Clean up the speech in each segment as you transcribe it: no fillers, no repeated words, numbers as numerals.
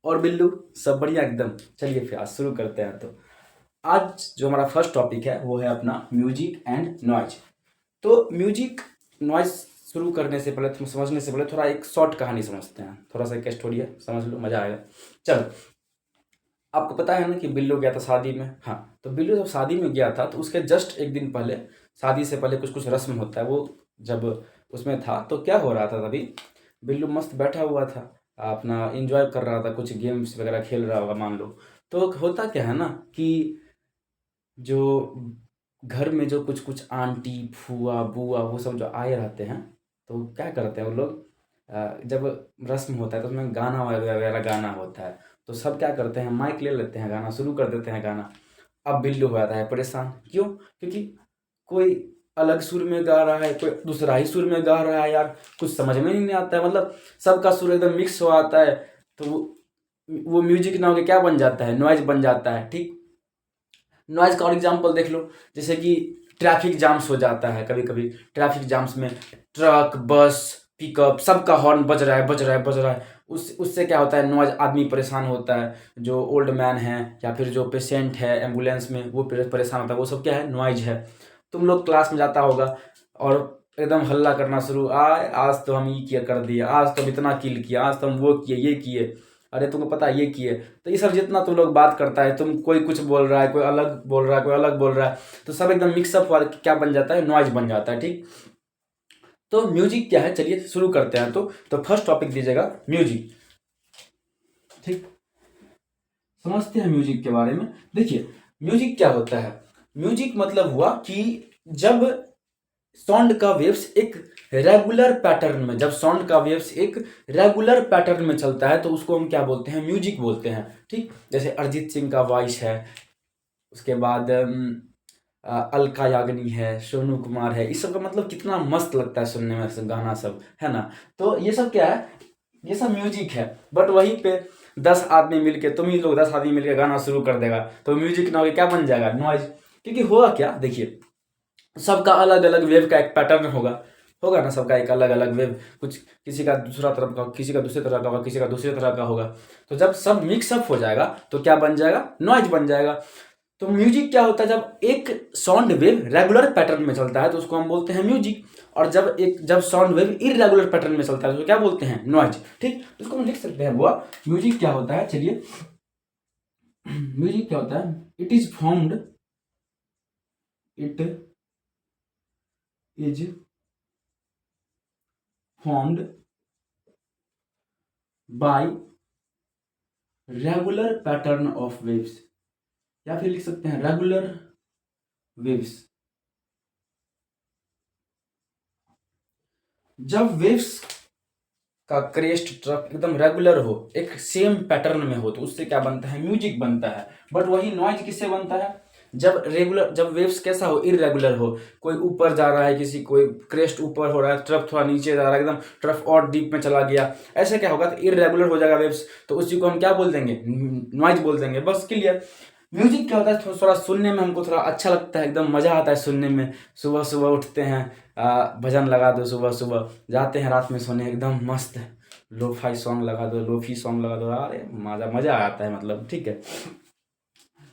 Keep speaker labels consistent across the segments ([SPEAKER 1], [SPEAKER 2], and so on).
[SPEAKER 1] और बिल्लू सब बढ़िया एकदम। चलिए फिर आज शुरू करते हैं। तो आज जो हमारा फर्स्ट टॉपिक है वो है अपना म्यूजिक एंड नॉइज। तो म्यूजिक नॉइज शुरू करने से पहले, तुम समझने से पहले थोड़ा एक शॉर्ट कहानी समझते हैं। थोड़ा सा एक स्टोरी है, समझ लो, मज़ा आएगा। चलो, आपको पता है ना कि बिल्लू गया था शादी में। हाँ, तो बिल्लू जब शादी में गया था तो उसके जस्ट एक दिन पहले, शादी से पहले कुछ कुछ रस्म होता है, वो जब उसमें था तो क्या हो रहा था, तभी बिल्लू मस्त बैठा हुआ था, अपना इंजॉय कर रहा था, कुछ गेम्स वगैरह खेल रहा होगा मान लो। तो होता क्या है ना कि जो घर में जो कुछ कुछ आंटी फूआ बुआ वो सब जो आए रहते हैं, तो क्या करते हैं वो लोग, जब रस्म होता है तो उसमें गाना वगैरह गाना होता है। तो सब क्या करते हैं, माइक ले लेते हैं, गाना शुरू कर देते हैं गाना। अब बिल्लू हो जाता है परेशान। क्यों? क्योंकि कोई अलग सुर में गा रहा है, कोई दूसरा ही सुर में गा रहा है, यार कुछ समझ में ही नहीं आता है। मतलब सबका सुर एकदम मिक्स हो आता है। तो वो म्यूजिक ना होके क्या बन जाता है, नॉइज बन जाता है। ठीक, नॉइज का और एग्जांपल देख लो, जैसे कि ट्रैफिक जाम्स हो जाता है कभी कभी। ट्रैफिक जाम्स में ट्रक बस पिकअप सबका हॉर्न बज रहा है, बज रहा है, बज रहा है। उससे क्या होता है, नॉइज, आदमी परेशान होता है। जो ओल्ड मैन है या फिर जो पेशेंट है एम्बुलेंस में, वो परेशान होता है। वो सब क्या है, नॉइज है। तुम लोग क्लास में जाता होगा और एकदम हल्ला करना शुरू, आज तो हम ये किया कर दिए, आज तो हम इतना किल किया, आज तो हम वो किए ये किए, अरे तुमको पता है ये किए। तो ये सब जितना तुम लोग बात करता है, तुम कोई कुछ बोल रहा है, कोई अलग बोल रहा है, कोई अलग बोल रहा है, तो सब एकदम मिक्सअप हुआ क्या बन जाता है, नॉइज बन जाता है। ठीक, तो म्यूजिक क्या है, चलिए शुरू करते हैं। तो फर्स्ट टॉपिक दीजिएगा म्यूजिक। ठीक, समझते हैं म्यूजिक के बारे में। देखिए, म्यूजिक क्या होता है। म्यूजिक मतलब हुआ कि जब साउंड का वेव्स एक रेगुलर पैटर्न में, जब साउंड का वेव्स एक रेगुलर पैटर्न में चलता है तो उसको हम क्या बोलते हैं, म्यूजिक बोलते हैं। ठीक, जैसे अरिजीत सिंह का वॉइस है, उसके बाद अलका याग्निक है, सोनू कुमार है, इस सब का मतलब कितना मस्त लगता है सुनने में, सब गाना सब है ना। तो ये सब क्या है, ये सब म्यूजिक है। बट वहीं पे 10 आदमी मिलके, तुम ही लोग 10 आदमी मिलके गाना शुरू कर देगा तो म्यूजिक ना हो क्या बन जाएगा, नॉइज। क्योंकि हुआ क्या, देखिए, सबका अलग अलग वेव का एक पैटर्न होगा, होगा ना, सबका एक अलग अलग वेव। कुछ किसी का दूसरा तरफ का, किसी का दूसरे तरह का होगा, किसी का दूसरे तरह का होगा। तो जब सब मिक्सअप हो जाएगा तो क्या बन जाएगा, नॉइज बन जाएगा। तो म्यूजिक क्या होता है, जब एक साउंड वेव रेगुलर पैटर्न में चलता है तो उसको हम बोलते हैं म्यूजिक। और जब साउंड वेव इरेगुलर पैटर्न में चलता है तो क्या बोलते हैं, नॉइज। ठीक, तो उसको हम लिख सकते हैं वो म्यूजिक क्या होता है। चलिए, म्यूजिक क्या होता है, it is formed, it is formed by regular pattern of waves, या फिर लिख सकते हैं रेगुलर वेव्स। जब वेव्स का क्रेस्ट ट्रक एकदम रेगुलर हो, एक सेम पैटर्न में हो, तो उससे क्या बनता है, म्यूजिक बनता है। बट वही नॉइज किससे बनता है, जब रेगुलर, जब वेव्स कैसा हो, इरेगुलर हो, कोई ऊपर जा रहा है, किसी कोई क्रेस्ट ऊपर हो रहा है, ट्रक थोड़ा नीचे जा रहा है, एकदम ट्रक और डीप में चला गया, ऐसे क्या होगा, तो इरेगुलर हो जाएगा वेव्स, तो उसी को हम क्या बोल देंगे, नॉइज बोल देंगे। बस क्लियर। म्यूजिक क्या होता है, थोड़ा थोड़ा सुनने में हमको थोड़ा अच्छा लगता है, एकदम मजा आता है सुनने में। सुबह सुबह उठते हैं, भजन लगा दो, सुबह सुबह जाते हैं रात में सोने, एकदम मस्त लोफाई सॉन्ग लगा दो, लोफी सॉन्ग लगा दो, अरे मजा मजा आता है, मतलब ठीक है।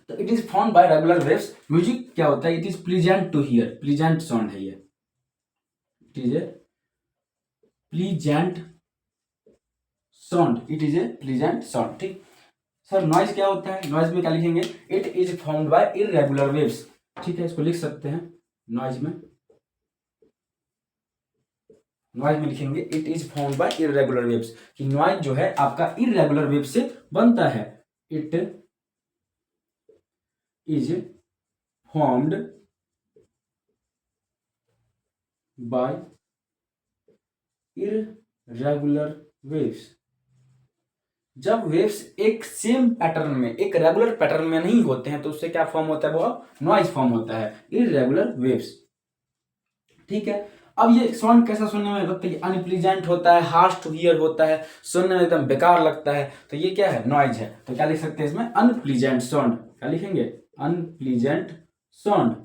[SPEAKER 1] तो it is found by regular waves. Music क्या होता है, it is pleasant to hear, pleasant sound है ये, it is a pleasant sound, it is a pleasant sound. ठीक, सर नॉइज क्या होता है, नॉइज में क्या लिखेंगे, it is found by irregular waves. ठीक है, इसको लिख सकते हैं नॉइज में, नॉइज में लिखेंगे it is found by irregular waves, कि नॉइज जो है आपका इरेगुलर वेव से बनता है। It is formed by irregular waves. जब वेव्स एक सेम पैटर्न में, एक रेगुलर पैटर्न में नहीं होते हैं तो उससे क्या फॉर्म होता है, वो नॉइज फॉर्म होता है, इरेगुलर वेव्स। ठीक है, अब ये साउंड कैसा सुनने में लगता है, अनप्लीजेंट होता है, हार्श टू हियर होता है, सुनने में एकदम बेकार लगता है, तो ये क्या है, नॉइज है। तो क्या लिख सकते हैं इसमें, अनप्लीजेंट साउंड, क्या लिखेंगे, अनप्लीजेंट साउंड।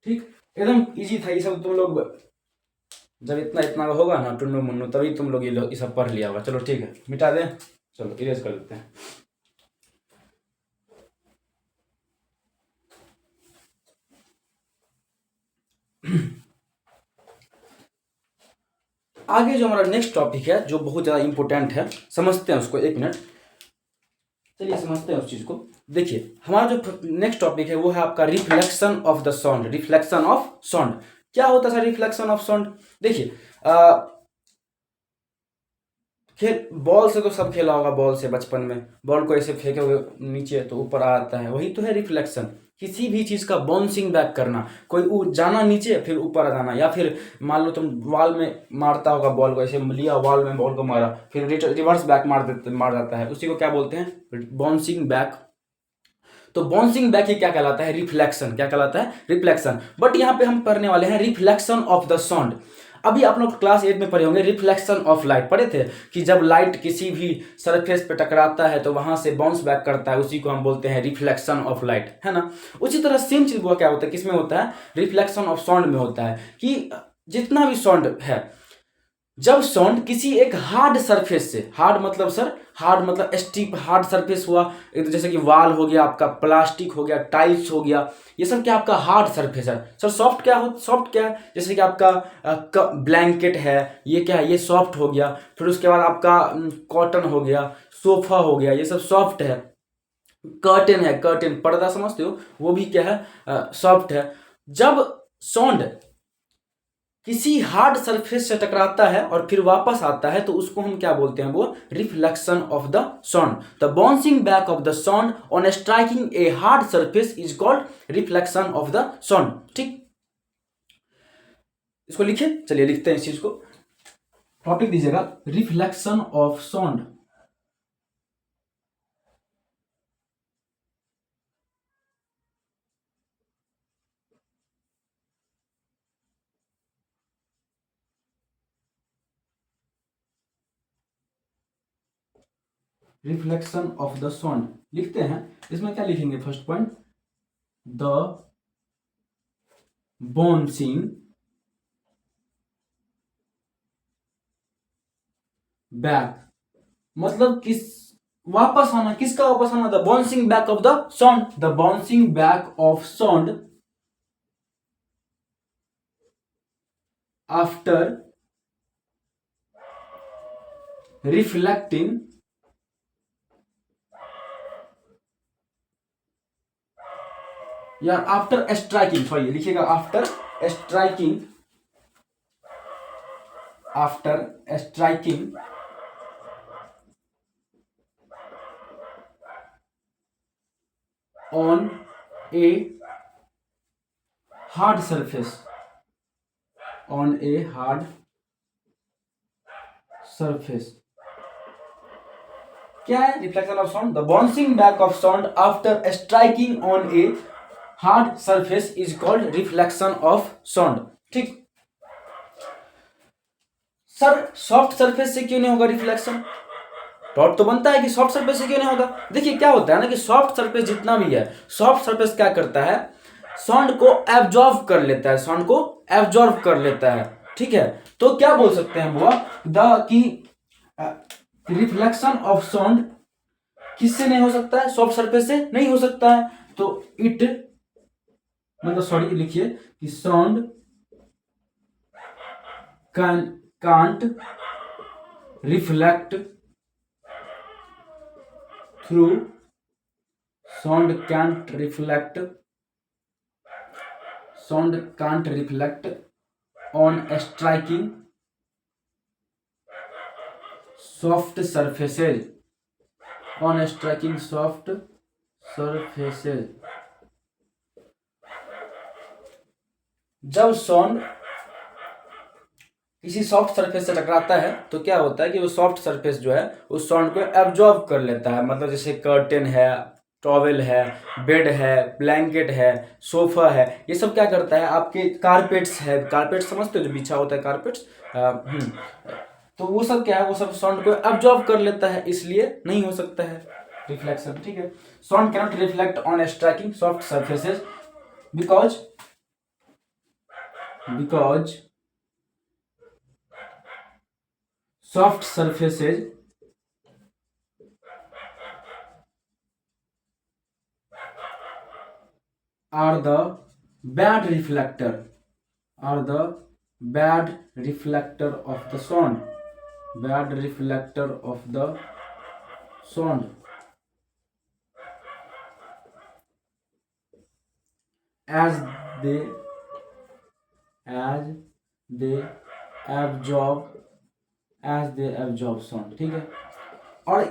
[SPEAKER 1] ठीक, एकदम इजी था ये सब, तुम लोग जब इतना इतना का होगा ना टुन्नू मुन्नू, तभी तुम लोग ये सब पढ़ लिया होगा। चलो ठीक है, मिटा दें, चलो इरेज कर लेते हैं। आगे जो हमारा नेक्स्ट टॉपिक है जो बहुत ज़्यादा इंपॉर्टेंट है, समझते हैं उसको, एक मिनट, चलिए समझते हैं उस चीज़ को। देखिए हमारा जो नेक्स्ट टॉपिक है वो है आपका reflection of the sound. Reflection of sound क्या होता है सर? रिफ्लेक्शन ऑफ साउंड, देखिए खेल बॉल से तो सब खेला होगा, बॉल से बचपन में बॉल को ऐसे फेंके नीचे तो ऊपर आ आता है, वही तो है रिफ्लेक्शन। किसी भी चीज़ का बाउंसिंग बैक करना, कोई जाना नीचे फिर ऊपर आ जाना, या फिर मान लो तुम वॉल में मारता होगा बॉल को, ऐसे लिया वॉल में बॉल को मारा, फिर रिवर्स बैक मार जाता है, उसी को क्या बोलते हैं? Bouncing back. तो बाउंसिंग बैक ये क्या कहलाता है? रिफ्लेक्शन। क्या कहलाता है? रिफ्लेक्शन। बट यहाँ पे हम पढ़ने वाले हैं रिफ्लेक्शन ऑफ द साउंड। अभी आप लोग क्लास 8 में पढ़े होंगे रिफ्लेक्शन ऑफ लाइट, पढ़े थे कि जब लाइट किसी भी सरफेस पे टकराता है तो वहां से बाउंस बैक करता है, उसी को हम बोलते हैं रिफ्लेक्शन ऑफ लाइट, है ना। उसी तरह सेम चीज वो क्या होता है, किसमें होता है? रिफ्लेक्शन ऑफ साउंड में होता है कि जितना भी साउंड है, जब साउंड किसी एक हार्ड सरफेस से, हार्ड मतलब सर, हार्ड मतलब स्टिप हार्ड सरफेस हुआ, एक तो जैसे कि वॉल हो गया आपका, प्लास्टिक हो गया, टाइल्स हो गया, ये सब क्या आपका हार्ड सरफेस है। सर सॉफ्ट क्या हो? सॉफ्ट क्या है? जैसे कि आपका ब्लैंकेट है, ये क्या है? ये सॉफ्ट हो गया। फिर उसके बाद आपका कॉटन हो गया, सोफा हो गया, ये सब सॉफ्ट है। कर्टेन है, कर्टेन पर्दा समझते हो, वो भी क्या है? सॉफ्ट है। जब साउंड किसी हार्ड सरफेस से टकराता है और फिर वापस आता है तो उसको हम क्या बोलते हैं? वो reflection of the sound. The bouncing back of the sound on striking a hard surface is called reflection of the sound. ठीक, इसको लिखिए, चलिए लिखते हैं इस चीज को। टॉपिक दीजिएगा reflection of sound. Reflection of the sound लिखते हैं। इसमें क्या लिखेंगे? First point, the bouncing back, मतलब किस वापस आना, किसका वापस आना? The bouncing back of the sound. The bouncing back of sound after reflecting या आफ्टर स्ट्राइकिंग, सॉरी लिखिएगा after striking, after striking on a hard surface, on a hard surface. क्या है reflection of sound? The bouncing back of sound after striking on a hard surface is called reflection of sound. ठीक sir, soft surface से क्यों नहीं होगा reflection? Dot तो बनता है कि सॉफ्ट सरफेस से क्यों नहीं होगा। देखिए क्या होता है ना कि सॉफ्ट सरफेस जितना भी है, सॉफ्ट सरफेस क्या करता है? साउंड को एब्जॉर्ब कर लेता है, साउंड को एब्जॉर्ब कर लेता है। ठीक है, तो क्या बोल सकते हैं वो the key reflection of sound किससे नहीं हो सकता है? सॉफ्ट सरफेस से नहीं हो सकता है। तो इट मतलब सॉरी लिखिए कि sound can't reflect through, sound can't reflect, sound can't reflect on striking soft surfaces, on striking soft surfaces। जब साउंड किसी सॉफ्ट सरफेस से टकराता है तो क्या होता है कि वो सॉफ्ट सरफेस जो है उस साउंड को एब्जॉर्ब कर लेता है। मतलब जैसे कर्टेन है, टॉवेल है, बेड है, ब्लैंकेट है, सोफा है, ये सब क्या करता है? आपके कारपेट्स है, कारपेट समझते हो जो बिछा होता है कारपेट्स, तो वो सब क्या है? वो सब साउंड को एब्जॉर्ब कर लेता है, इसलिए नहीं हो सकता है रिफ्लेक्शन। ठीक है, sound cannot reflect on striking soft surfaces because soft surfaces are the bad reflector, are the bad reflector of the sound, bad reflector of the sound, as they as they absorb sound, ठीक है। और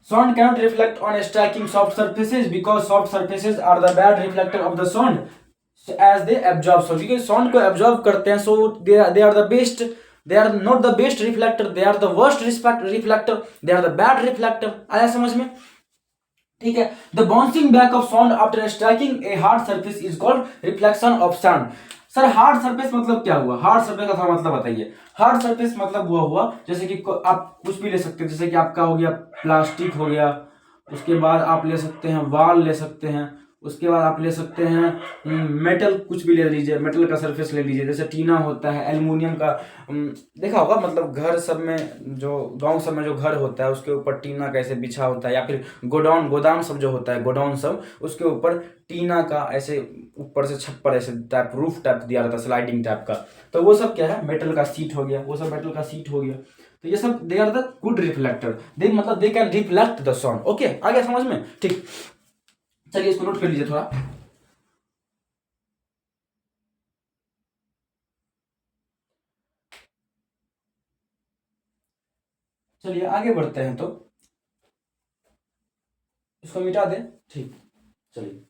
[SPEAKER 1] sound cannot reflect on striking soft surfaces because soft surfaces are the bad reflector of the sound as they absorb sound, क्योंकि sound को absorb करते हैं, so they are the best, they are not the best reflector, they are the worst reflector, they are the bad reflector। आया समझ में, ठीक है। The bouncing back of sound after striking a hard surface is called reflection of sound. Sir hard surface मतलब क्या हुआ, hard surface का थोड़ा मतलब बताइए। हार्ड सरफेस मतलब हुआ जैसे कि आप कुछ भी ले सकते हैं, जैसे कि आपका हो गया प्लास्टिक हो गया, उसके बाद आप ले सकते हैं वॉल ले सकते हैं, उसके बाद आप ले सकते हैं मेटल, कुछ भी ले लीजिए, मेटल का सरफेस ले लीजिए, जैसे टीना होता है, एल्युमिनियम का देखा होगा, मतलब घर सब में, जो गांव सब में जो घर होता है उसके ऊपर टीना कैसे बिछा होता है, या फिर गोदाम सब जो होता है, गोडाउन सब, उसके ऊपर टीना का ऐसे ऊपर से छप्पर ऐसे टाइप रूफ टाइप दिया रहता है, स्लाइडिंग टाइप का, तो वो सब क्या है, मेटल का सीट हो गया, वो सब मेटल का सीट हो गया। तो ये सब they are the good reflector, they मतलब they can reflect the sound. Okay, आ गया समझ में, ठीक। चलिए इसको नोट कर लीजिए थोड़ा। चलिए आगे बढ़ते हैं, तो इसको मिटा दें, ठीक। चलिए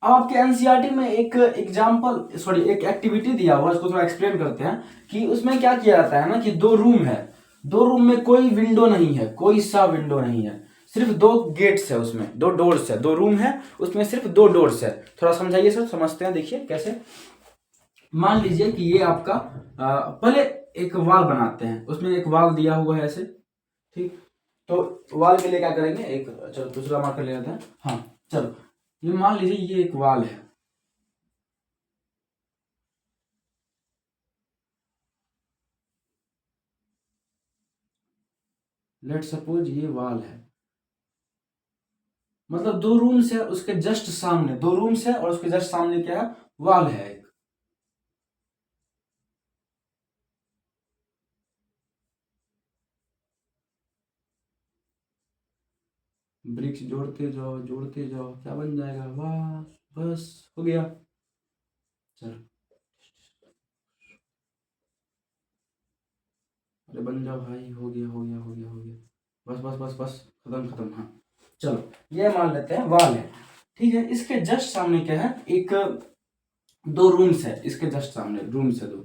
[SPEAKER 1] अब आपके एनसीईआरटी में एक एग्जाम्पल, सॉरी एक एक्टिविटी दिया हुआ, इसको थोड़ा एक्सप्लेन करते हैं कि उसमें क्या किया जाता है ना, कि दो रूम है, दो रूम में कोई विंडो नहीं है, कोई सा विंडो नहीं है, सिर्फ दो गेट्स है, उसमें दो डोर्स है, दो रूम है उसमें सिर्फ दो डोर्स है। थोड़ा समझाइए सर, समझते हैं, देखिए कैसे। मान लीजिए कि ये आपका पहले एक वॉल बनाते हैं, उसमें एक वॉल दिया हुआ है ऐसे, ठीक। तो वॉल के लिए क्या करेंगे, एक चलो दूसरा मार्कर ले लेते हैं, हाँ चलो, ये मान लीजिए ये एक वॉल है, लेट सपोज ये वॉल है, मतलब दो रूम्स है, उसके जस्ट सामने दो रूम्स है और उसके जस्ट सामने क्या है, वॉल है एक। ब्रिक्स जोड़ते जाओ क्या बन जाएगा, वाह, बस हो गया। चलो अरे बन जाओ भाई, हो गया हो गया हो गया हो गया, बस बस बस बस, खत्म खत्म, हाँ। चलो ये मान लेते हैं वॉल है, ठीक है। इसके जस्ट सामने क्या है, एक दो रूम्स है, इसके जस्ट सामने रूम्स है दो,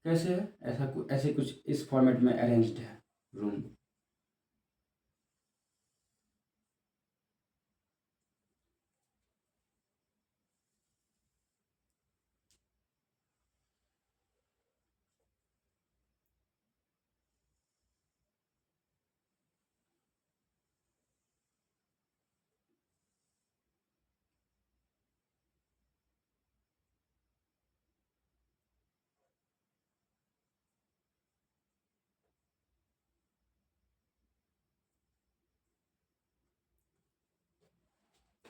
[SPEAKER 1] कैसे है, ऐसे कुछ इस फॉर्मेट में अरेंज्ड है रूम।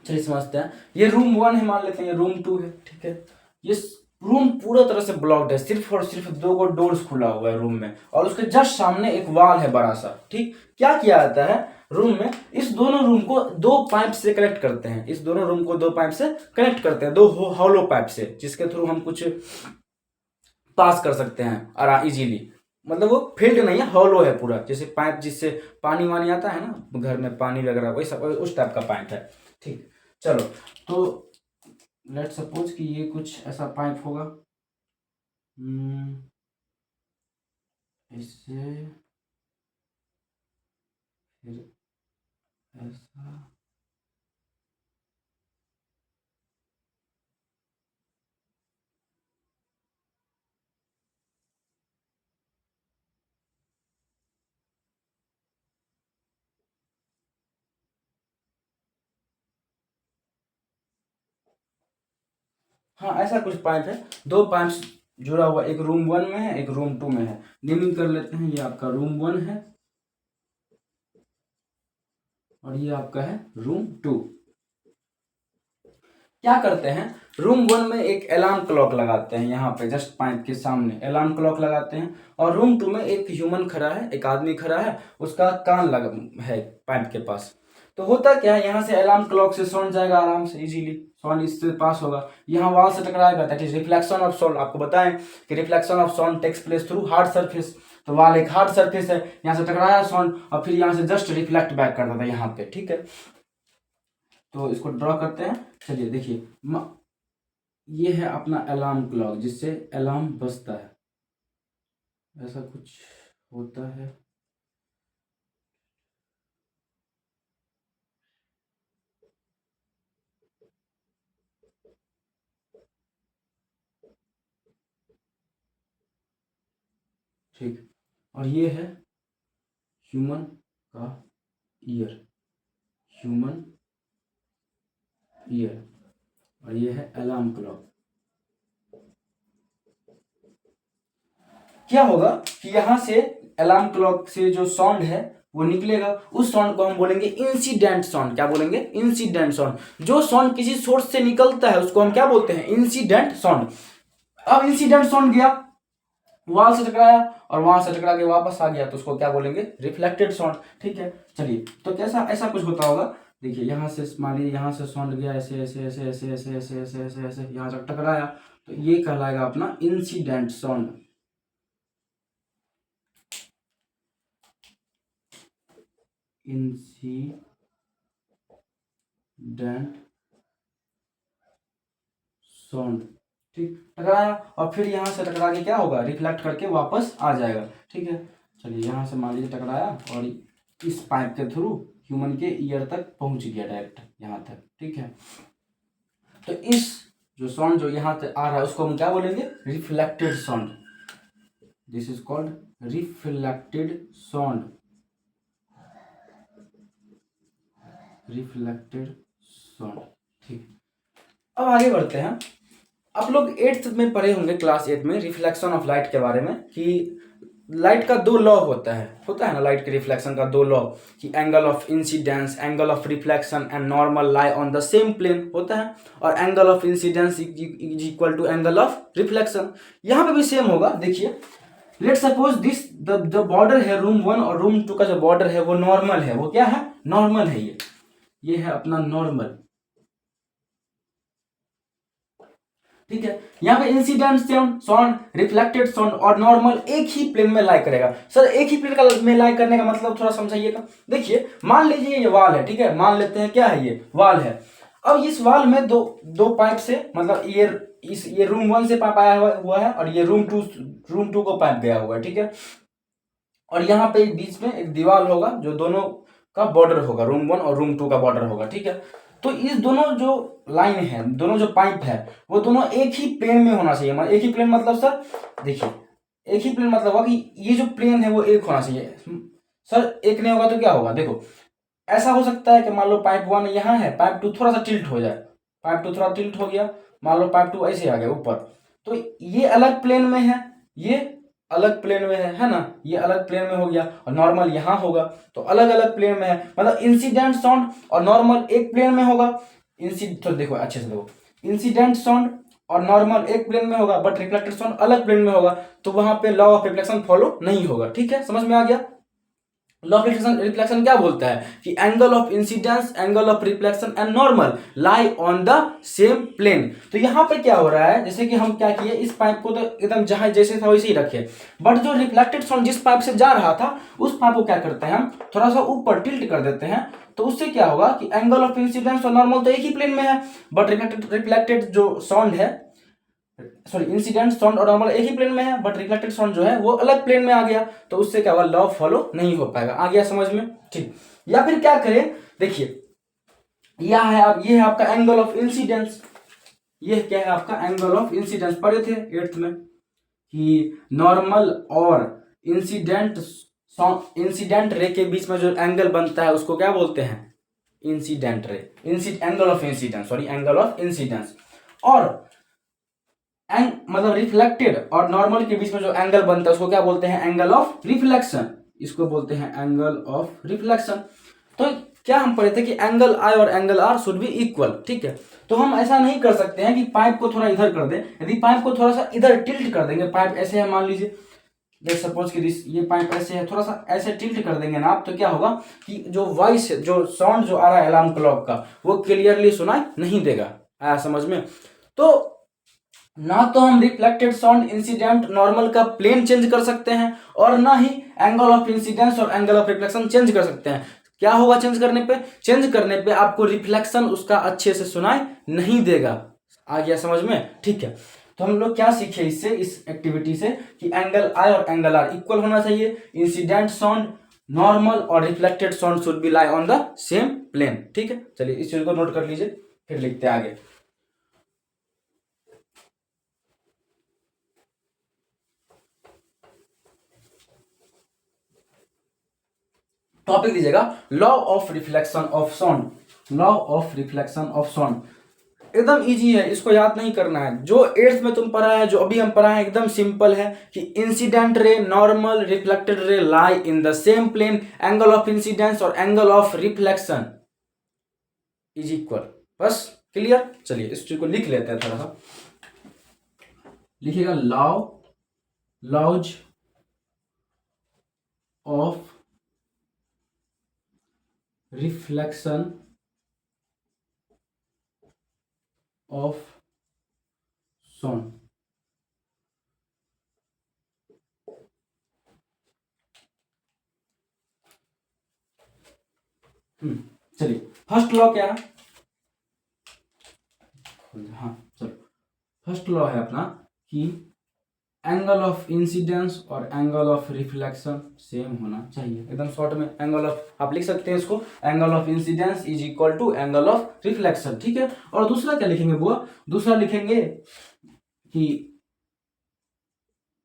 [SPEAKER 1] चलिए समझते हैं, ये रूम वन है मान लेते हैं, ये रूम टू है, ठीक है। ये रूम पूरा तरह से ब्लॉक्ड है, सिर्फ और सिर्फ दो गो डोर्स खुला हुआ है रूम में, और उसके जस्ट सामने एक वॉल है बड़ा सा, ठीक। क्या किया जाता है रूम में, इस दोनों रूम को दो पाइप से कनेक्ट करते हैं, इस दोनों रूम को दो पाइप से कनेक्ट करते हैं, दो हॉलो पाइप से, जिसके थ्रू हम कुछ पास कर सकते हैं आराम इजीली। मतलब वो फील्ड नहीं है, हॉलो है पूरा, जैसे पाइप जिससे पानी वानी आता है ना घर में, पानी वगैरह वैसा उस टाइप का पाइप है, ठीक। चलो तो लेट सपोज कि ये कुछ ऐसा पाइप होगा, इससे फिर ऐसा, हाँ ऐसा कुछ पाइप है, दो पाइप जुड़ा हुआ, एक रूम 1 में है, एक रूम 2 में है। नेमिंग कर लेते हैं, ये आपका रूम 1 है और ये आपका है रूम 2। क्या करते हैं, रूम 1 में एक अलार्म क्लॉक लगाते हैं, यहाँ पे जस्ट पाइप के सामने अलार्म क्लॉक लगाते हैं। और रूम 2 में एक ह्यूमन खड़ा है, एक आदमी खड़ा है, उसका कान लगा है पाइप के पास। तो होता क्या है, यहाँ से अलार्म क्लॉक से साउंड जाएगा आराम से, इजीली साउंड इससे पास होगा, यहाँ वॉल से टकराएगा। That is reflection of sound. आपको बताएं कि reflection of sound takes place through hard surface. तो वॉल एक हार्ड सरफेस है, यहाँ से टकराया साउंड और फिर यहाँ से जस्ट रिफ्लेक्ट बैक करता था यहाँ पे, ठीक है। तो इसको ड्रॉ करते हैं। चलिए देखिए, ये है अपना अलार्म क्लॉक जिससे अलार्म बजता है, ऐसा कुछ होता है। ठीक, और ये है ह्यूमन का ईयर, ह्यूमन ईयर, और ये है अलार्म क्लॉक। क्या होगा कि यहां से अलार्म क्लॉक से जो साउंड है वो निकलेगा, उस साउंड को हम बोलेंगे इंसिडेंट साउंड। क्या बोलेंगे, इंसिडेंट साउंड। जो साउंड किसी सोर्स से निकलता है उसको हम क्या बोलते हैं, इंसिडेंट साउंड। अब इंसिडेंट साउंड गया, वॉल से टकराया और वहां से टकरा के वापस आ गया, तो उसको क्या बोलेंगे, रिफ्लेक्टेड साउंड। ठीक है, चलिए तो कैसा ऐसा कुछ होता होगा। देखिए यहाँ से मान लीजिए, यहाँ से साउंड गया ऐसे ऐसे ऐसे ऐसे ऐसे ऐसे ऐसे ऐसे ऐसे, यहाँ से टकराया, तो ये कहलाएगा अपना इंसिडेंट साउंड। इंसिडेंट साउंड, ठीक, टकराया और फिर यहाँ से टकरा के क्या होगा, रिफ्लेक्ट करके वापस आ जाएगा। ठीक है, चलिए यहाँ से मान लीजिए टकराया और इस पाइप के थ्रू ह्यूमन के ईयर तक पहुंच गया डायरेक्ट यहाँ तक। ठीक है, तो इस जो साउंड जो यहाँ तक आ रहा है उसको हम क्या बोलेंगे, reflected sound. This is called reflected sound, reflected sound. ठीक, अब आगे बढ़ते हैं। आप लोग 8th में पढ़े होंगे, क्लास 8 में, रिफ्लेक्शन ऑफ लाइट के बारे में, कि लाइट का दो लॉ होता है ना, लाइट के रिफ्लेक्शन का दो लॉ, कि angle of incidence, angle of reflection and normal lie on the same plane होता है, और angle of incidence is equal to angle of reflection. यहाँ पे भी सेम होगा। देखिए, let suppose this the border है रूम 1 और रूम 2 का जो बॉर्डर है वो नॉर्मल है। वो क्या है, नॉर्मल है। ये है अपना नॉर्मल। ठीक है, यहाँ पे इंसिडेंट साउंड, रिफ्लेक्टेड साउंड और नॉर्मल एक ही प्लेन में लाई करेगा। सर एक ही प्लेन का में लाई करने का मतलब थोड़ा समझाइएगा। देखिए, मान लीजिए ये वाल है, ठीक है, मान लेते हैं क्या है, ये वाल है। अब इस वाल में दो पाइप से, मतलब ये रूम 1 से पाइप आया हुआ है और ये रूम 2 को पाइप गया हुआ है। ठीक है, और यहाँ पे बीच में एक दीवार होगा जो दोनों का बॉर्डर होगा, रूम 1 और रूम 2 का बॉर्डर होगा। ठीक है, तो इस दोनों जो लाइन है, दोनों जो पाइप है, वो दोनों एक ही प्लेन में होना चाहिए। एक ही प्लेन मतलब सर देखिए, एक ही प्लेन मतलब होगा कि ये जो प्लेन है वो एक होना चाहिए। सर एक नहीं होगा तो क्या होगा, देखो ऐसा हो सकता है कि मान लो पाइप 1 यहाँ है, पाइप 2 थोड़ा सा टिल्ट हो जाए, पाइप 2 थोड़ा टिल्ट हो गया, मान लो पाइप 2 ऐसे आ गया ऊपर, तो ये अलग प्लेन में है, ये अलग प्लेन में है ना, ये अलग प्लेन में हो गया, और नॉर्मल यहाँ होगा, तो अलग अलग प्लेन में है। मतलब इंसिडेंट साउंड और नॉर्मल एक प्लेन में होगा। तो देखो अच्छे से देखो, इंसिडेंट साउंड और नॉर्मल एक प्लेन में होगा, बट रिफ्लेक्टेड साउंड अलग प्लेन में होगा, तो वहां पे लॉ ऑफ रिफ्लेक्शन फॉलो नहीं होगा। ठीक है, समझ में आ गया। लॉ ऑफ रिफ्लेक्शन क्या बोलता है कि angle of incidence, angle of reflection and normal lie on the same plane. तो यहाँ पे क्या हो रहा है, जैसे कि हम क्या किए, इस पाइप को तो एकदम जहां जैसे था वैसे ही रखे, बट जो रिफ्लेक्टेड साउंड जिस पाइप से जा रहा था उस पाइप को क्या करते हैं हम, थोड़ा सा ऊपर टिल्ट कर देते हैं। तो उससे क्या होगा कि एंगल ऑफ इंसिडेंस और नॉर्मल तो एक ही प्लेन में है, बट रिफ्लेक्टेड जो साउंड है, सॉरी इंसिडेंट साउंड और नॉर्मल एक ही प्लेन में है, बट रिफ्लेक्टेड साउंड जो है वो अलग प्लेन में आ गया, तो उससे क्या होगा, लॉ फॉलो नहीं हो पाएगा। आ गया समझ में, ठीक। या फिर क्या करें, देखिए यह है आप, ये है आपका एंगल ऑफ इंसिडेंस, ये क्या है आपका एंगल ऑफ इंसिडेंस। पढ़े थे 8th में कि नॉर्मल और इंसिडेंट रे के बीच में जो एंगल बनता है उसको क्या बोलते हैं, incident ray, angle of incidence, sorry angle of incidence. और मतलब रिफ्लेक्टेड और नॉर्मल के बीच में जो एंगल बनता है उसको क्या बोलते हैं, एंगल ऑफ रिफ्लेक्शन। इसको बोलते हैं एंगल ऑफ रिफ्लेक्शन। तो क्या हम पढ़े थे कि एंगल आई और angle R should be equal, ठीक है। तो हम ऐसा नहीं कर सकते हैं कि पाइप को थोड़ा इधर कर दें। यदि पाइप को थोड़ा सा इधर टिल्ट कर देंगे, पाइप ऐसे है मान लीजिए, लेट्स सपोज कि ये पाइप ऐसे है, थोड़ा सा ऐसे टिल्ट कर देंगे ना आप, तो क्या होगा कि जो वॉइस, जो साउंड जो आ रहा है अलार्म क्लॉक का, वो क्लियरली सुनाई नहीं देगा। आया समझ में? तो ना तो हम रिफ्लेक्टेड साउंड इंसिडेंट नॉर्मल का प्लेन चेंज कर सकते हैं, और ना ही एंगल ऑफ इंसिडेंस और एंगल ऑफ रिफ्लेक्शन चेंज कर सकते हैं। क्या होगा चेंज करने पे? चेंज करने पे आपको रिफ्लेक्शन उसका अच्छे से सुनाई नहीं देगा। आ गया समझ में? ठीक है। तो हम लोग क्या सीखे इससे, इस एक्टिविटी से, कि एंगल आई और एंगल आर इक्वल होना चाहिए। इंसिडेंट साउंड, नॉर्मल और reflected sound should be lie on the same plane. ठीक है, चलिए इस चीज को नोट कर लीजिए, फिर लिखते हैं आगे। टॉपिक दीजिएगा law of reflection of sound. Law of reflection of sound एकदम इजी है, इसको याद नहीं करना है। जो 8th में तुम पढ़ा है, जो अभी हम पढ़ा है, एकदम सिंपल है कि incident ray, normal, reflected ray lie in the same plane, angle of incidence और angle of reflection is equal. बस क्लियर। चलिए इस चीज को लिख लेते हैं थोड़ा सा। लिखिएगा laws of reflection of sound. चलिए फर्स्ट लॉ क्या है? हाँ चलो, फर्स्ट लॉ है अपना कि एंगल ऑफ इंसिडेंस और एंगल ऑफ रिफ्लेक्शन सेम होना चाहिए। एकदम शॉर्ट में एंगल ऑफ, आप लिख सकते हैं इसको, angle of incidence is equal to angle of reflection. ठीक है। और दूसरा क्या लिखेंगे बुआ? दूसरा लिखेंगे कि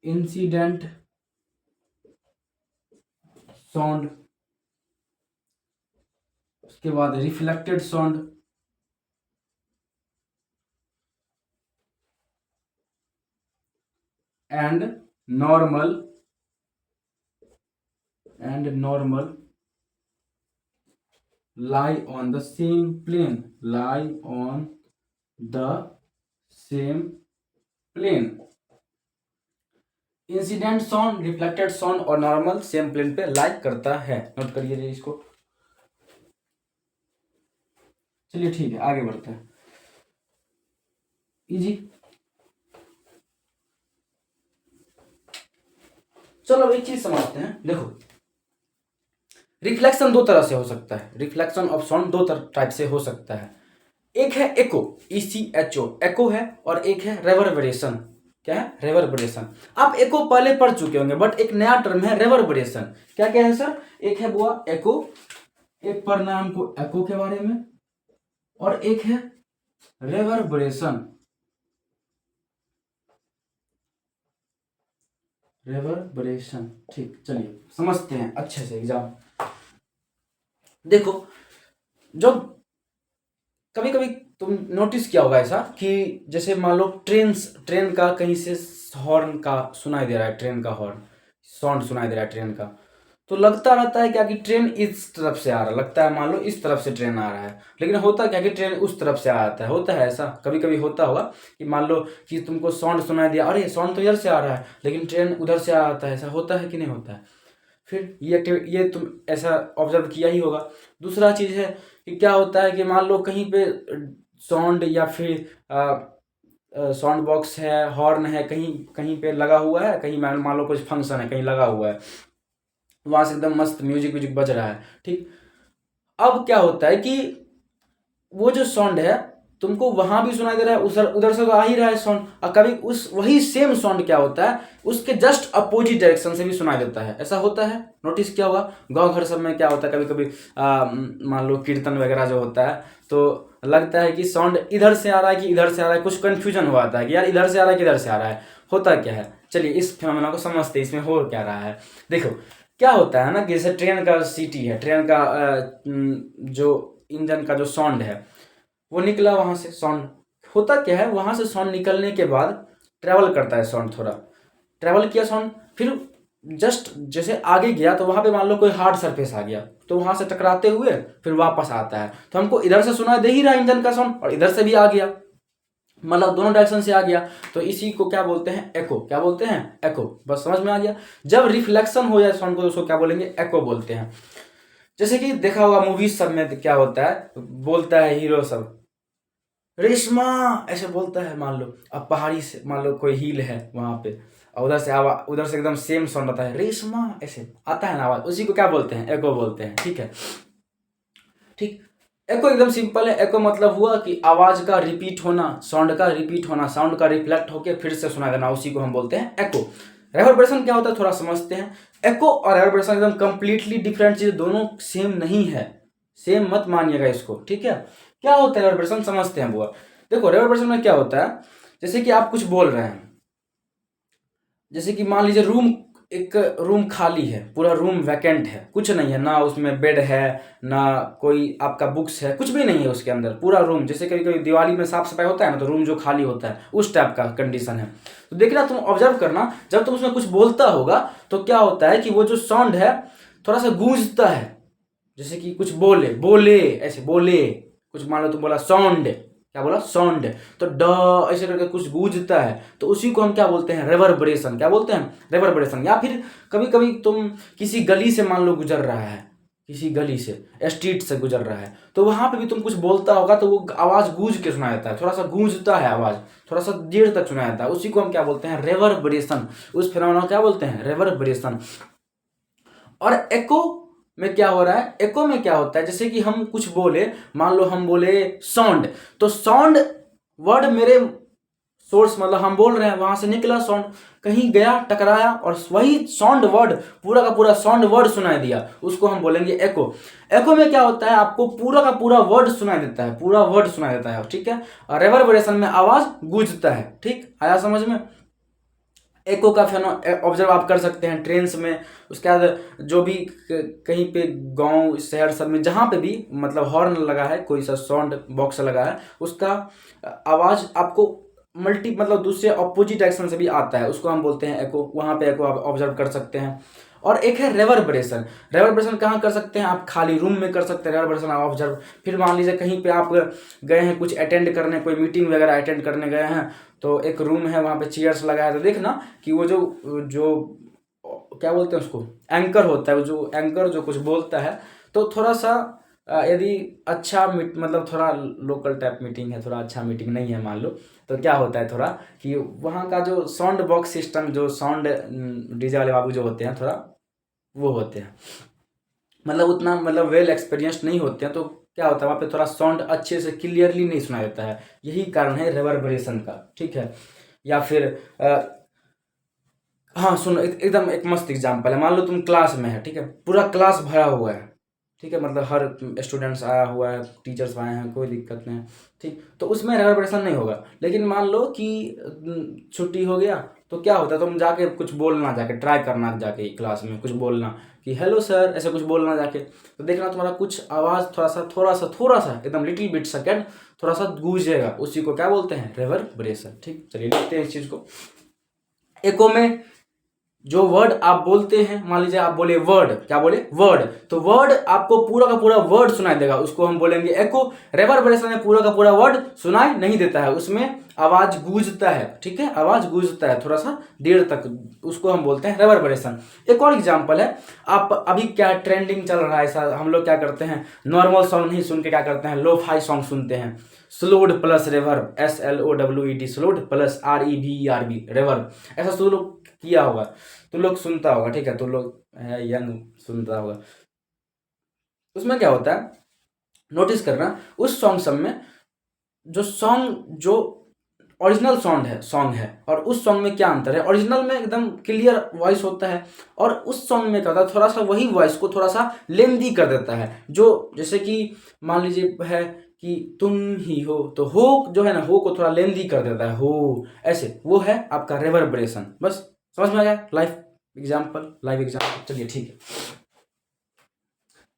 [SPEAKER 1] इंसिडेंट साउंड, उसके बाद reflected sound, and normal lie on the same plane, lie on the same plane। Incident sound, reflected sound और नॉर्मल सेम प्लेन पे लाई करता है। नोट करिए इसको। चलिए ठीक है, आगे बढ़ते हैं। इजी। चलो एक चीज समझते हैं। देखो, रिफ्लेक्शन दो तरह से हो सकता है। रिफ्लेक्शन ऑफ साउंड दो टाइप से हो सकता है। एक है एको, ECHO, एको है, और एक है रेवर्बरेशन। क्या है? रेवर्बरेशन। आप एको पहले पढ़ चुके होंगे, बट एक नया टर्म है रेवर्बरेशन। क्या क्या है सर? एक है बुआ एको, एक पढ़ना है हमको एको के बारे में, और एक है रेवर्बरेशन। रेवर्बरेशन, ठीक। चलिए समझते हैं अच्छे से एग्जाम। देखो, जो कभी कभी तुम नोटिस किया होगा ऐसा कि जैसे मान लो ट्रेन का कहीं से हॉर्न का सुनाई दे रहा है, ट्रेन का हॉर्न साउंड सुनाई दे रहा है ट्रेन का, तो लगता रहता है क्या कि ट्रेन इस तरफ से आ रहा है, लगता है मान लो इस तरफ से ट्रेन आ रहा है, लेकिन होता क्या कि ट्रेन उस तरफ से आता है। होता है ऐसा, कभी कभी होता होगा कि मान लो कि तुमको साउंड सुनाई दिया, अरे साउंड तो इधर से आ रहा है, लेकिन ट्रेन उधर से आता है। ऐसा होता है कि नहीं होता है? फिर ये तुम ऐसा ऑब्जर्व किया ही होगा। दूसरा चीज़ है कि क्या होता है कि मान लो कहीं पे साउंड या फिर साउंड बॉक्स है, हॉर्न है, कहीं कहीं पे लगा हुआ है, कहीं मान लो कुछ फंक्शन है कहीं लगा हुआ है, वहाँ से एकदम मस्त म्यूजिक बज रहा है। ठीक। अब क्या होता है कि वो जो साउंड है तुमको वहां भी सुनाई दे रहा है, उधर से तो आ ही रहा है साउंड, और कभी उस वही सेम साउंड क्या होता है उसके जस्ट अपोजिट डायरेक्शन से भी सुनाई देता है। ऐसा होता है, नोटिस किया होगा। गांव घर सब में क्या होता है, कभी कभी मान लो कीर्तन वगैरह जो होता है, तो लगता है कि साउंड इधर से आ रहा है कि इधर से आ रहा है, कुछ कंफ्यूजन हो जाता है कि यार इधर से आ रहा है कि इधर से आ रहा है। होता क्या है, चलिए इस फिनोमेना को समझते हैं, इसमें हो क्या रहा है। देखो क्या होता है ना कि जैसे ट्रेन का सीटी है, ट्रेन का जो इंजन का जो साउंड है वो निकला, वहां से साउंड होता क्या है, वहां से साउंड निकलने के बाद ट्रैवल करता है साउंड, थोड़ा ट्रैवल किया साउंड, फिर जस्ट जैसे आगे गया तो वहाँ पे मान लो कोई हार्ड सरफेस आ गया तो वहाँ से टकराते हुए फिर वापस आता है, तो हमको इधर से सुनाई दे ही रहा है इंजन का साउंड और इधर से भी आ गया, मतलब दोनों डायरेक्शन से आ गया, तो इसी को क्या बोलते हैं, एको। क्या बोलते हैं, एको। बस समझ में आ गया। जब रिफ्लेक्शन हो जाए साउंड को तो उसको क्या बोलेंगे, एको बोलते हैं। जैसे कि देखा होगा मूवीज सब में क्या होता है, बोलता है हीरो सब रेशमा ऐसे बोलता है, मान लो अब पहाड़ी से मान लो कोई हिल है वहां पे और उधर से आवाज, उधर से एकदम सेम साउंड आता है, रेशमा ऐसे आता है ना आवाज, उसी को क्या बोलते हैं, एको बोलते हैं। ठीक है, ठीक। एको एकदम सिंपल है। एको मतलब हुआ कि आवाज का रिपीट होना, साउंड का रिपीट होना, साउंड का रिफ्लेक्ट होकर फिर से सुना देना, उसी को हम बोलते हैं एको। रेवर्बरेशन क्या होता है थोड़ा समझते हैं। एको और रेवर्बरेशन एकदम कंप्लीटली डिफरेंट चीज, दोनों सेम नहीं है, सेम मत मानिएगा इसको, ठीक है। क्या होता है रेवर्बरेशन, समझते हैं बुआ। देखो रेवर्बरेशन में क्या होता है, जैसे कि आप कुछ बोल रहे हैं, जैसे कि मान लीजिए रूम, एक रूम खाली है, पूरा रूम वैकेंट है, कुछ नहीं है ना, उसमें बेड है ना कोई आपका बुक्स है, कुछ भी नहीं है उसके अंदर, पूरा रूम। जैसे कभी कभी दिवाली में साफ सफाई होता है ना तो रूम जो खाली होता है उस टाइप का कंडीशन है। तो देखना, तुम ऑब्जर्व करना, जब तुम उसमें कुछ बोलता होगा तो क्या होता है कि वो जो साउंड है थोड़ा सा गूंजता है, जैसे कि कुछ बोले बोले ऐसे बोले, कुछ मान लो तुम बोला साउंड, क्या बोला साउंड, तो ड ऐसे करके कुछ गूंजता है, तो उसी को हम क्या बोलते हैं, रेवर्बरेशन। क्या बोलते हैं, रेवर्बरेशन। या फिर कभी कभी तुम किसी गली से मान लो गुजर रहा है, किसी गली से स्ट्रीट से गुजर रहा है, तो वहां पे भी तुम कुछ बोलता होगा तो वो आवाज गूंज के सुनाया जाता है, थोड़ा सा गूंजता है आवाज, थोड़ा सा देर तक सुनाया जाता है, उसी को हम क्या बोलते हैं, रेवर्बरेशन। उस फिनोमेना को क्या बोलते हैं, रेवर्बरेशन। और एको में क्या हो रहा है, एको में क्या होता है, जैसे कि हम कुछ बोले, मान लो हम बोले साउंड, तो साउंड वर्ड मेरे सोर्स, मतलब हम बोल रहे हैं वहां से निकला साउंड, कहीं गया टकराया और वही साउंड वर्ड, पूरा का पूरा साउंड वर्ड सुनाई दिया, उसको हम बोलेंगे एको। एको में क्या होता है, आपको पूरा का पूरा वर्ड सुनाई देता है, पूरा वर्ड सुनाई देता है, ठीक है। और रेवर्बरेशन में आवाज गूंजता है, ठीक आया समझ में। एको का ऑब्जर्व आप कर सकते हैं ट्रेन्स में, उसके बाद जो भी कहीं पे गांव शहर सब में जहाँ पे भी मतलब हॉर्न लगा है, कोई सा साउंड बॉक्स लगा है, उसका आवाज आपको मल्टी मतलब दूसरे अपोजिट डायरेक्शन से भी आता है, उसको हम बोलते हैं एको। वहाँ पे एको आप ऑब्जर्व कर सकते हैं। और एक है रेवर्बरेशन। रेवर्बरेशन कहाँ कर सकते हैं आप, खाली रूम में कर सकते हैं रेवर्बरेशन आप ऑब्जर्व। फिर मान लीजिए कहीं पे आप गए हैं कुछ अटेंड करने, कोई मीटिंग वगैरह अटेंड करने गए हैं, तो एक रूम है वहाँ पे चेयर्स लगा है, तो देखना कि वो जो जो क्या बोलते हैं उसको, एंकर होता है, वो जो एंकर जो कुछ बोलता है, तो थोड़ा सा यदि अच्छा मतलब थोड़ा लोकल टाइप मीटिंग है, थोड़ा अच्छा मीटिंग नहीं है मान लो, तो क्या होता है थोड़ा कि वहाँ का जो साउंड बॉक्स सिस्टम, जो साउंड डीजे वाले बाबू जो होते हैं थोड़ा वो होते हैं, मतलब उतना मतलब वेल एक्सपीरियंस्ड नहीं होते हैं, तो क्या होता है वहाँ पे थोड़ा साउंड अच्छे से क्लियरली नहीं सुना देता है, यही कारण है रेवर्बरेशन का, ठीक है। या फिर हाँ सुनो, एकदम एक मस्त एग्जांपल है, मान लो तुम क्लास में है, ठीक है, पूरा क्लास भरा हुआ है, ठीक है, मतलब हर स्टूडेंट्स आया हुआ है, टीचर्स आए हैं, कोई दिक्कत नहीं है, ठीक, तो उसमें रेवर्बरेशन नहीं होगा। लेकिन मान लो कि छुट्टी हो गया, तो क्या होता है, तुम जाके कुछ बोलना, जाके ट्राई करना, जाके क्लास में कुछ बोलना कि हेलो सर, ऐसे कुछ बोलना जाके, तो देखना तुम्हारा कुछ आवाज़ थोड़ा सा एकदम लिटिल बिट सेकेंड थोड़ा सा गूंजेगा, उसी को क्या बोलते हैं, रेवर्बरेशन। ठीक, चलिए लिखते हैं इस चीज़ को। एको में जो वर्ड आप बोलते हैं, मान लीजिए आप बोले वर्ड, क्या बोले वर्ड, तो वर्ड आपको पूरा का पूरा वर्ड सुनाई देगा, उसको हम बोलेंगे एको। रेवर्बरेशन में पूरा का पूरा वर्ड सुनाई नहीं देता है, उसमें आवाज गूंजता है, ठीक है, आवाज गूंजता है थोड़ा सा देर तक, उसको हम बोलते हैं रेवर्बरेशन। एक और एग्जांपल है, आप अभी क्या ट्रेंडिंग चल रहा है, ऐसा हम लोग क्या करते हैं, नॉर्मल सॉन्ग नहीं सुन के क्या करते हैं, लो फाई सॉन्ग सुनते हैं, slowed plus reverb, SLOWED, slowed plus REVERB, reverb, ऐसा सब लोग किया होगा, तो लोग सुनता होगा, ठीक है, तो लोग है यंग सुनता होगा। उसमें क्या होता है, नोटिस करना, उस सॉन्ग सब में जो ओरिजिनल सॉन्ग है और उस सॉन्ग में क्या अंतर है, ओरिजिनल में एकदम क्लियर वॉइस होता है, और उस सॉन्ग में क्या होता है, थोड़ा सा वही वॉइस को थोड़ा सा लेंदी कर देता है, जो जैसे कि मान लीजिए है कि तुम ही हो, तो हो जो है ना, हो को थोड़ा लेंदी कर देता है, हो ऐसे, वो है आपका रेवर्बरेशन। बस समझ में आ गया, लाइव एग्जाम्पल, चलिए ठीक है।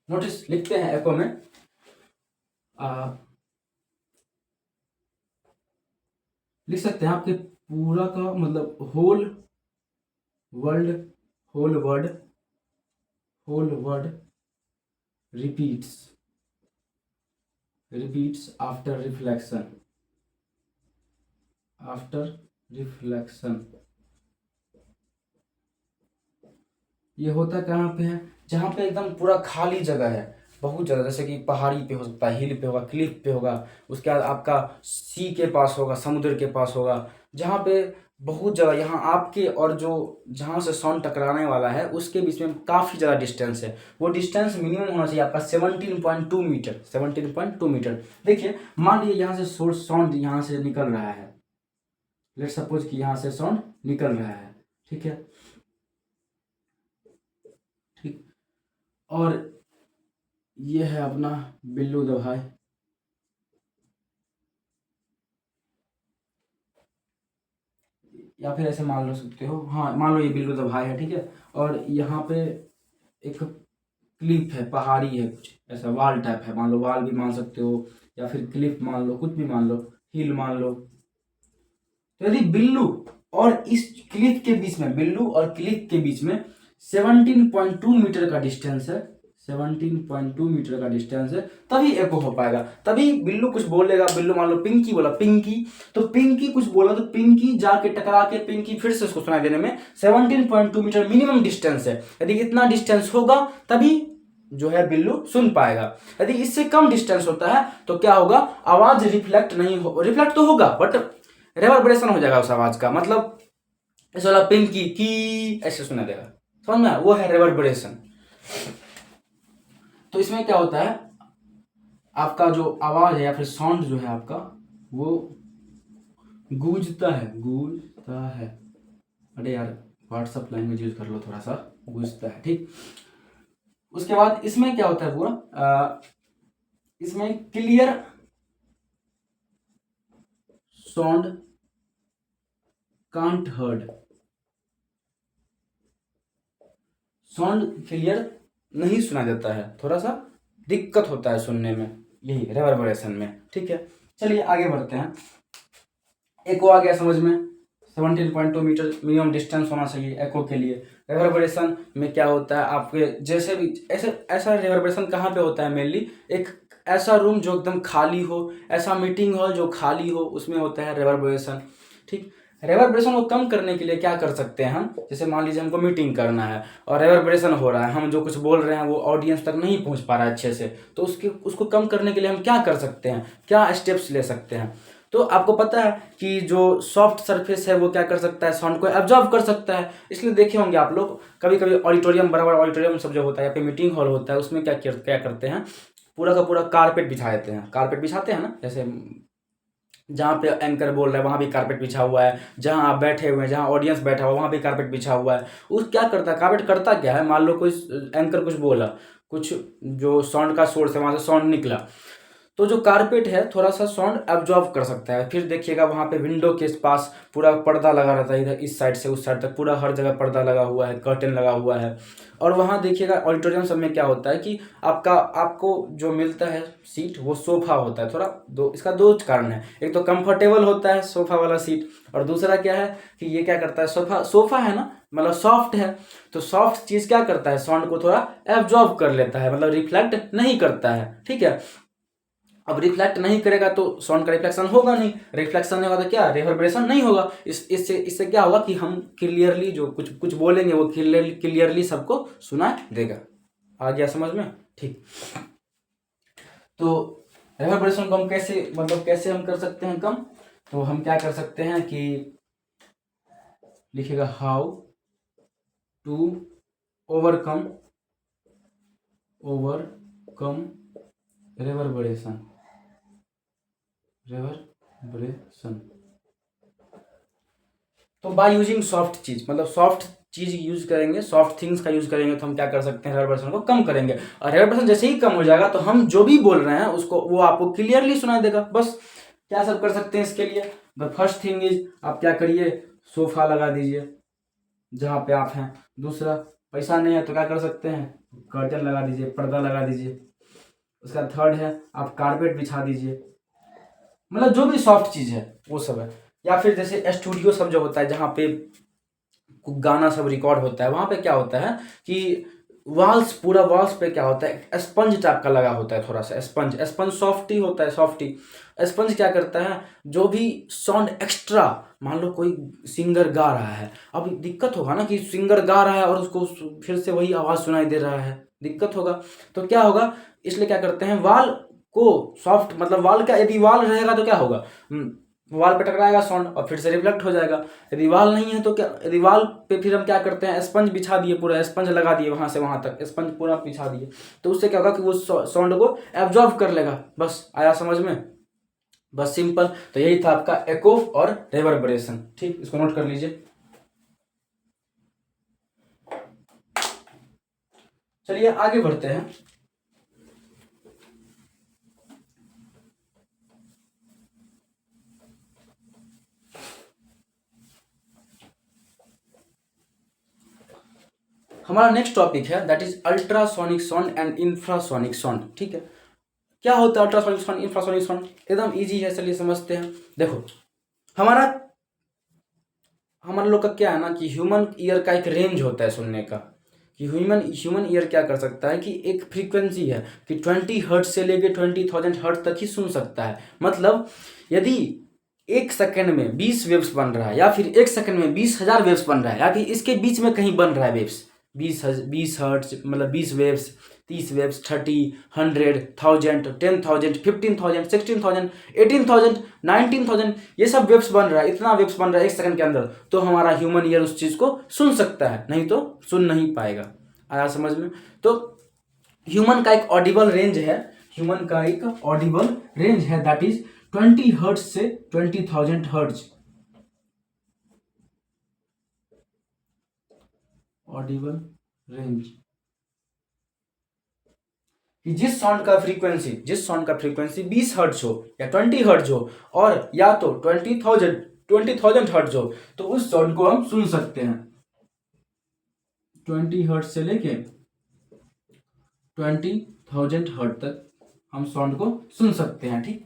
[SPEAKER 1] नोटिस लिखते हैं एको में, आ, लिख सकते हैं आपके पूरा का मतलब world whole word repeats after reflection. ये होता कहाँ पे है? जहाँ पे एकदम पूरा खाली जगह है, बहुत ज़्यादा, जैसे कि पहाड़ी पे हो सकता है, हिल पे होगा, क्लिफ पे होगा, उसके बाद आपका सी के पास होगा, समुद्र के पास होगा, जहाँ पे बहुत ज़्यादा, यहाँ आपके और जो जहाँ से साउंड टकराने वाला है उसके बीच में काफ़ी ज़्यादा डिस्टेंस है। वो डिस्टेंस मिनिमम होना चाहिए आपका 17.2 मीटर। 17.2 मीटर। देखिए, मान लीजिए यहाँ से सोर्स साउंड यहाँ से निकल रहा है, लेट सपोज कि यहाँ से साउंड निकल रहा है, ठीक है, ठीक। और ये है अपना बिल्लू दवाई, या फिर ऐसे मान लो सकते हो, हाँ मान लो ये बिल्लू दवाई है, ठीक है। और यहाँ पे एक क्लिफ है, पहाड़ी है, कुछ ऐसा वाल टाइप है, मान लो वाल भी मान सकते हो, या फिर क्लिफ मान लो, कुछ भी मान लो, हिल मान लो। तो यदि बिल्लू और इस क्लिफ के बीच में, बिल्लू और क्लिफ के बीच में 17.2 मीटर का डिस्टेंस है, 17.2 मीटर का डिस्टेंस है, तभी एको हो पाएगा। तभी बिल्लू कुछ बोलेगा, बिल्लू मान लो पिंकी बोला, पिंकी, तो पिंकी कुछ बोला तो पिंकी जाके टकरा के पिंकी फिर से उसको सुनाई देने में 17.2 मीटर मिनिमम डिस्टेंस है। यदि इतना डिस्टेंस होगा तभी जो है बिल्लू सुन पाएगा। यदि इससे कम डिस्टेंस होता है तो क्या होगा, आवाज रिफ्लेक्ट नहीं हो, रिफ्लेक्ट तो होगा बट रेवर्बरेशन हो जाएगा उस आवाज का, मतलब इस वाला पिंकी की ऐसे सुना देगा, समझ में? वो है रेवर्बरेशन। तो इसमें क्या होता है, आपका जो आवाज है या फिर साउंड जो है आपका, वो गूंजता है। अरे यार, व्हाट्सअप लैंग्वेज यूज कर लो थोड़ा सा, गूंजता है, ठीक। उसके बाद इसमें क्या होता है पूरा, इसमें clear sound can't heard, sound clear नहीं सुना देता है, थोड़ा सा दिक्कत होता है सुनने में, यही रेवर्बरेशन में, ठीक है। चलिए आगे बढ़ते हैं। एको आ गया समझ में, 17.2 मीटर मिनिमम डिस्टेंस होना चाहिए एको के लिए। रेवर्बरेशन में क्या होता है, आपके जैसे भी ऐसे ऐसा रेवर्बरेशन कहाँ पे होता है मेनली, एक ऐसा रूम जो एकदम खाली हो, ऐसा मीटिंग हॉल जो खाली हो, उसमें होता है रेवर्बरेशन, ठीक। रेवर्बरेशन को कम करने के लिए क्या कर सकते हैं हम, जैसे मान लीजिए हमको मीटिंग करना है और रेवर्बरेशन हो रहा है, हम जो कुछ बोल रहे हैं वो ऑडियंस तक नहीं पहुंच पा रहा है अच्छे से, तो उसको कम करने के लिए हम क्या कर सकते हैं, क्या स्टेप्स ले सकते हैं। तो आपको पता है कि जो सॉफ्ट सरफेस है वो क्या कर सकता है, साउंड को एब्जॉर्ब कर सकता है। इसलिए देखे होंगे आप लोग, कभी कभी ऑडिटोरियम, बड़ा बड़ा ऑडिटोरियम सब जो होता है या फिर मीटिंग हॉल होता है, उसमें क्या करते हैं, पूरा का पूरा कारपेट बिछा देते हैं, कारपेट बिछाते हैं ना, जैसे जहाँ पे एंकर बोल रहा है वहाँ भी कारपेट बिछा हुआ है, जहाँ आप बैठे हुए हैं, जहाँ ऑडियंस बैठा हुआ है वहाँ भी कारपेट बिछा हुआ है। उस क्या करता है कारपेट, करता क्या है, मान लो कोई एंकर कुछ बोला, कुछ जो साउंड का सोर्स है वहाँ से साउंड निकला, तो जो कारपेट है थोड़ा सा साउंड एब्जॉर्ब कर सकता है। फिर देखिएगा वहाँ पे विंडो के पास पूरा पर्दा लगा रहता है, इधर इस साइड से उस साइड तक पूरा हर जगह पर्दा लगा हुआ है, कर्टेन लगा हुआ है। और वहाँ देखिएगा ऑडिटोरियम सब में क्या होता है कि आपको जो मिलता है सीट वो सोफा होता है। थोड़ा इसका दो कारण है, एक तो कंफर्टेबल होता है सोफा वाला सीट, और दूसरा क्या है कि ये क्या करता है, सोफा है ना, मतलब सॉफ्ट है, तो सॉफ्ट चीज़ क्या करता है, साउंड को थोड़ा एब्जॉर्ब कर लेता है, मतलब रिफ्लेक्ट नहीं करता है, ठीक है। अब रिफ्लेक्ट नहीं करेगा तो साउंड का रिफ्लेक्शन होगा नहीं, रिफ्लेक्शन नहीं होगा तो क्या, रिवर्बरेशन नहीं होगा। इससे क्या होगा कि हम क्लियरली जो कुछ कुछ बोलेंगे वो क्लियरली सबको सुनाई देगा। आ गया समझ में, ठीक। तो रिवर्बरेशन को हम कैसे, मतलब कैसे हम कर सकते हैं कम, तो हम क्या कर सकते हैं कि लिखेगा हाउ टू ओवरकम रिवर्बरेशन, तो बाय यूजिंग सॉफ्ट चीज, मतलब सॉफ्ट चीज यूज करेंगे, सॉफ्ट थिंग्स का यूज करेंगे तो हम क्या कर सकते हैं, रेवर्बरेशन को कम करेंगे। और रेवर्बरेशन जैसे ही कम हो जाएगा तो हम जो भी बोल रहे हैं उसको वो आपको क्लियरली सुनाई देगा। बस क्या सब कर सकते हैं इसके लिए, द फर्स्ट थिंग इज, आप क्या करिए, सोफा लगा दीजिए जहाँ पे आप हैं। दूसरा, पैसा नहीं है तो क्या कर सकते हैं, कर्टन लगा दीजिए, पर्दा लगा दीजिए। उसका थर्ड है, आप कारपेट बिछा दीजिए, मतलब जो भी सॉफ्ट चीज है वो सब है। या फिर जैसे स्टूडियो सब जो होता है जहाँ पे गाना सब रिकॉर्ड होता है, वहाँ पे क्या होता है कि वॉल्स, पूरा वॉल्स पे क्या होता है, स्पंज टाइप का लगा होता है, थोड़ा सा स्पंज स्पंज सॉफ्ट ही होता है, सॉफ्ट ही। स्पंज क्या करता है, जो भी साउंड एक्स्ट्रा, मान लो कोई सिंगर गा रहा है, अब दिक्कत होगा ना कि सिंगर गा रहा है और उसको फिर से वही आवाज़ सुनाई दे रहा है, दिक्कत होगा। तो क्या होगा, इसलिए क्या करते हैं, वॉल को सॉफ्ट, मतलब वॉल का, यदि वॉल रहेगा तो क्या होगा, वॉल पे टकराएगा साउंड और फिर से रिफ्लेक्ट हो जाएगा। यदि वॉल नहीं है तो क्या, यदि वॉल पे फिर हम क्या करते हैं, स्पंज बिछा दिए, पूरा स्पंज लगा दिए, वहां से वहां तक स्पंज पूरा बिछा दिए, तो उससे क्या होगा कि वो साउंड को एब्जॉर्ब कर लेगा। बस आया समझ में, बस सिंपल। तो यही था आपका एको और रेवर्बरेशन। ठीक, इसको नोट कर लीजिए। चलिए आगे बढ़ते हैं। हमारा नेक्स्ट टॉपिक है that is ultrasonic sound and infrasonic sound. ठीक है, क्या होता है अल्ट्रासोनिक साउंड, इंफ्रासोनिक साउंड? एकदम इजी है, चलिए समझते हैं। देखो, हमारा हमारे लोग का क्या है ना कि ह्यूमन ईयर का एक रेंज होता है सुनने का, कि ह्यूमन ह्यूमन ईयर क्या कर सकता है कि एक फ्रीक्वेंसी है कि 20 हर्ट्ज से लेके 20,000 हर्ट्ज तक ही सुन सकता है। मतलब यदि एक सेकंड में 20 वेव्स बन रहा है, या फिर एक सेकंड में 20,000 वेव्स बन रहा है, या फिर इसके बीच में कहीं बन रहा है वेव्स, 20 हर्ट्ज मतलब 20 वेव्स, 30 वेव्स, 30, 100, 1000, 10,000, 15,000, 16,000, 18,000, 19,000, ये सब वेव्स बन रहा है, इतना वेव्स बन रहा है एक सेकंड के अंदर, तो हमारा ह्यूमन ईयर उस चीज़ को सुन सकता है, नहीं तो सुन नहीं पाएगा। आया समझ में? तो ह्यूमन का एक ऑडिबल रेंज है, ह्यूमन का एक ऑडिबल रेंज है दैट इज 20 हर्ट्ज से 20,000 हर्ट्ज। ऑडिबल रेंज कि जिस साउंड का फ्रीक्वेंसी 20 हर्ट्ज हो या 20 हर्ट्ज हो, और या तो 20,000 हर्ट्ज हो, तो उस साउंड को हम सुन सकते हैं। 20 हर्ट्ज से लेके 20,000 हर्ट्ज तक हम साउंड को सुन सकते हैं। ठीक,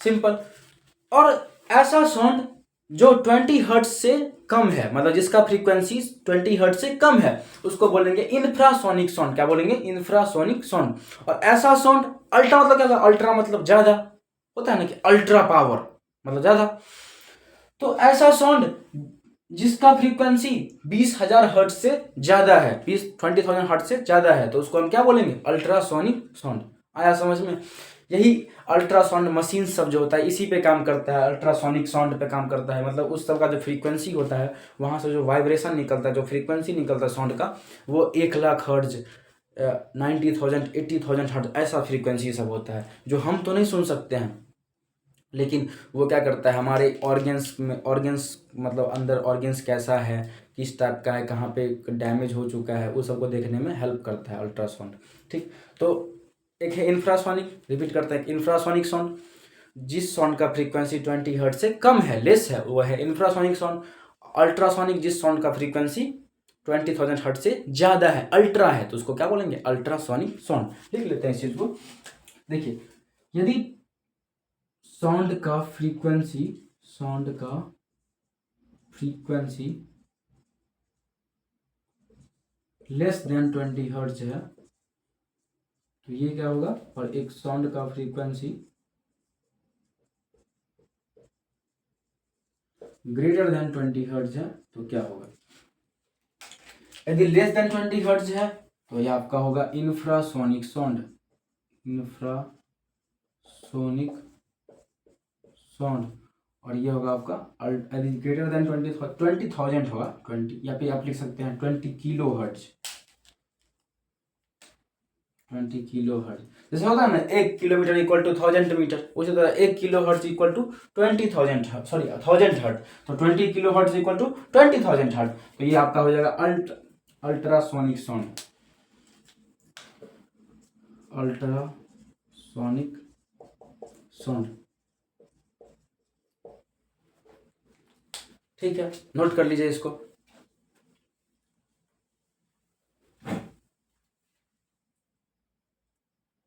[SPEAKER 1] सिंपल। और ऐसा साउंड जो 20 हर्ट्ज से कम है, मतलब जिसका फ्रीक्वेंसी 20 हर्ट्ज से कम है, उसको बोलेंगे इंफ्रासोनिक साउंड। क्या बोलेंगे? Infrasonic sound. और ऐसा साउंड, अल्ट्रा मतलब क्या, अल्ट्रा मतलब ज्यादा होता है ना, कि अल्ट्रा पावर मतलब ज्यादा। तो ऐसा साउंड जिसका फ्रीक्वेंसी 20,000 हर्ट्ज से ज्यादा है, 20,000 हर्ट्ज से ज्यादा है, तो उसको हम क्या बोलेंगे? Ultrasonic sound. आया समझ में? यही अल्ट्रासाउंड मशीन सब जो होता है इसी पे काम करता है, अल्ट्रासोनिक साउंड पे काम करता है। मतलब उस सब का जो फ्रीक्वेंसी होता है, वहाँ से जो वाइब्रेशन निकलता है, जो फ्रीक्वेंसी निकलता है साउंड का, वो 1,00,000 हर्ट्ज, 90,000, 80,000 हर्ट्ज, ऐसा फ्रीक्वेंसी सब होता है, जो हम तो नहीं सुन सकते हैं। लेकिन वो क्या करता है, हमारे ऑर्गेन्स में, ऑर्गेन्स मतलब अंदर ऑर्गेन्स कैसा है, किस टाइप का है, कहाँ पे डैमेज हो चुका है, उस सबको देखने में हेल्प करता है अल्ट्रासाउंड। ठीक, तो एक है इंफ्रासोनिक, रिपीट करते हैं, इंफ्रासोनिक साउंड जिस साउंड का फ्रीक्वेंसी 20 हर्ट्ज से कम है, लेस है, वो है इंफ्रासोनिक साउंड। अल्ट्रासोनिक जिस साउंड का फ्रीक्वेंसी 20,000 हर्ट्ज से ज़्यादा है, अल्ट्रा है, तो उसको क्या बोलेंगे? Ultrasonic sound. लिख लेते हैं इस चीज़ को। देखिए, यदि साउंड का फ्रीक्वेंसी लेस देन 20 हर्ट्ज है, तो ये क्या होगा? और एक साउंड का फ्रीक्वेंसी ग्रेटर देन 20 हर्ट्ज है, तो क्या होगा? यदि लेस देन 20 हर्ट्ज है, तो ये आपका होगा इंफ्रासोनिक साउंड। Infrasonic sound. और ये होगा आपका यदि ग्रेटर देन 20,000 होगा, 20, या फिर आप लिख सकते हैं 20 किलो हर्ट्ज। 20 किलो हर्ट्ज जैसे होता है ना, 1 किलोमीटर इक्वल टू 1,000 मीटर, उसी तरह 1 kilo hertz equal to 20,000, sorry 1,000 hertz, तो 20 kilo hertz equal to 20,000 hertz. तो ये आपका हो जाएगा अल्ट्रासोनिक साउंड। Ultrasonic sound. ठीक है, नोट कर लीजिए इसको।